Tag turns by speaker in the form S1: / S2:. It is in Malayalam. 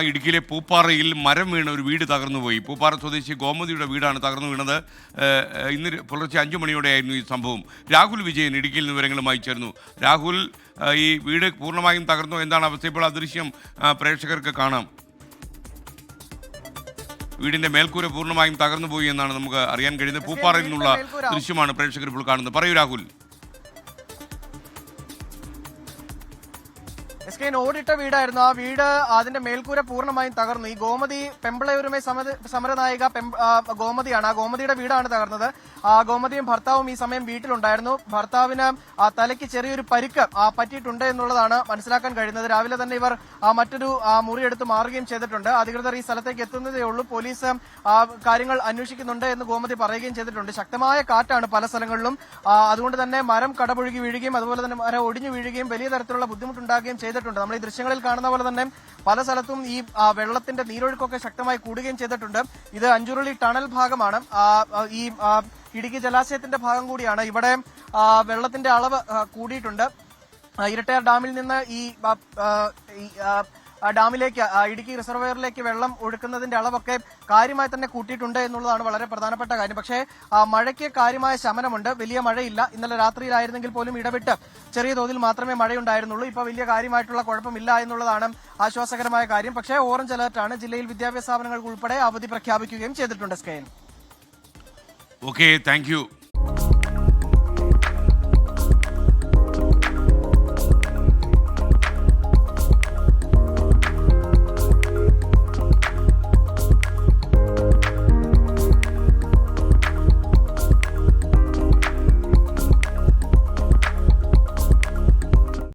S1: ഇടുക്കിയിലെ പൂപ്പാറയിൽ മരം വീണ ഒരു വീട് തകർന്നുപോയി. പൂപ്പാറ സ്വദേശി ഗോമതിയുടെ വീടാണ് തകർന്നു വീണത്. ഇന്ന് പുലർച്ചെ 5 മണിയോടെയായിരുന്നു ഈ സംഭവം. രാഹുൽ വിജയൻ ഇടുക്കിയിൽ നിന്ന് വിവരങ്ങളുമായി ചേർന്നു. രാഹുൽ, ഈ വീട് പൂർണ്ണമായും തകർന്നു, എന്താണ് അവസ്ഥ? ഇപ്പോൾ ആ ദൃശ്യം പ്രേക്ഷകർക്ക് കാണാം. വീടിന്റെ മേൽക്കൂര പൂർണ്ണമായും തകർന്നുപോയി എന്നാണ് നമുക്ക് അറിയാൻ കഴിയുന്നത്. പൂപ്പാറയിൽ നിന്നുള്ള ദൃശ്യമാണ് പ്രേക്ഷകർ ഇപ്പോൾ കാണുന്നത്. പറയൂ രാഹുൽ.
S2: ഓടിട്ട വീടായിരുന്നു. ആ വീട് അതിന്റെ മേൽക്കൂര പൂർണ്ണമായും തകർന്നു. ഈ ഗോമതി പെമ്പിളയൂരുമായി സമരനായിക ഗോമതിയാണ്. ആ ഗോമതിയുടെ വീടാണ് തകർന്നത്. ആ ഗോമതിയും ഭർത്താവും ഈ സമയം വീട്ടിലുണ്ടായിരുന്നു. ഭർത്താവിന് തലയ്ക്ക് ചെറിയൊരു പരിക്ക് പറ്റിയിട്ടുണ്ട് എന്നുള്ളതാണ് മനസ്സിലാക്കാൻ കഴിയുന്നത്. രാവിലെ തന്നെ ഇവർ മറ്റൊരു മുറിയെടുത്ത് മാറുകയും ചെയ്തിട്ടുണ്ട്. അധികൃതർ ഈ സ്ഥലത്തേക്ക് എത്തുന്നതേ ഉള്ളൂ. പോലീസ് കാര്യങ്ങൾ അന്വേഷിക്കുന്നുണ്ട് എന്ന് ഗോമതി പറയുകയും ചെയ്തിട്ടുണ്ട്. ശക്തമായ കാറ്റാണ് പല സ്ഥലങ്ങളിലും. അതുകൊണ്ട് തന്നെ മരം കടപുഴുകി വീഴുകയും അതുപോലെ തന്നെ മരം ഒടിഞ്ഞു വീഴുകയും വലിയ തരത്തിലുള്ള ബുദ്ധിമുട്ടുണ്ടാകുകയും ചെയ്തിട്ടുണ്ട്. നമ്മൾ ഈ ദൃശ്യങ്ങളിൽ കാണുന്ന പോലെ തന്നെ പല സ്ഥലത്തും ഈ വെള്ളത്തിന്റെ നീരൊഴുക്കൊക്കെ ശക്തമായി കൂടുകയും ചെയ്തിട്ടുണ്ട്. ഇത് അഞ്ചുരുളി ടണൽ ഭാഗമാണ്. ഈ ഇടുക്കി ജലാശയത്തിന്റെ ഭാഗം കൂടിയാണ്. ഇവിടെ വെള്ളത്തിന്റെ അളവ് കൂടിയിട്ടുണ്ട്. ഇരട്ടയാർ ഡാമിൽ നിന്ന് ഈ ഡാമിലേക്ക്, ഇടുക്കി റിസർവയറിലേക്ക് വെള്ളം ഒഴുക്കുന്നതിന്റെ അളവൊക്കെ കാര്യമായി തന്നെ കൂട്ടിയിട്ടുണ്ട് എന്നുള്ളതാണ് വളരെ പ്രധാനപ്പെട്ട കാര്യം. പക്ഷേ മഴയ്ക്ക് കാര്യമായ ശമനമുണ്ട്. വലിയ മഴയില്ല. ഇന്നലെ രാത്രിയിലായിരുന്നെങ്കിൽ പോലും ഇടവിട്ട് ചെറിയ തോതിൽ മാത്രമേ മഴയുണ്ടായിരുന്നുള്ളൂ. ഇപ്പോൾ വലിയ കാര്യമായിട്ടുള്ള കുഴപ്പമില്ല എന്നുള്ളതാണ് ആശ്വാസകരമായ കാര്യം. പക്ഷേ ഓറഞ്ച് അലർട്ടാണ്. ജില്ലയിൽ വിദ്യാഭ്യാസ സ്ഥാപനങ്ങൾക്ക് ഉൾപ്പെടെ അവധി പ്രഖ്യാപിക്കുകയും ചെയ്തിട്ടുണ്ട്. സ്കെയിൻ.
S1: Okay, thank you.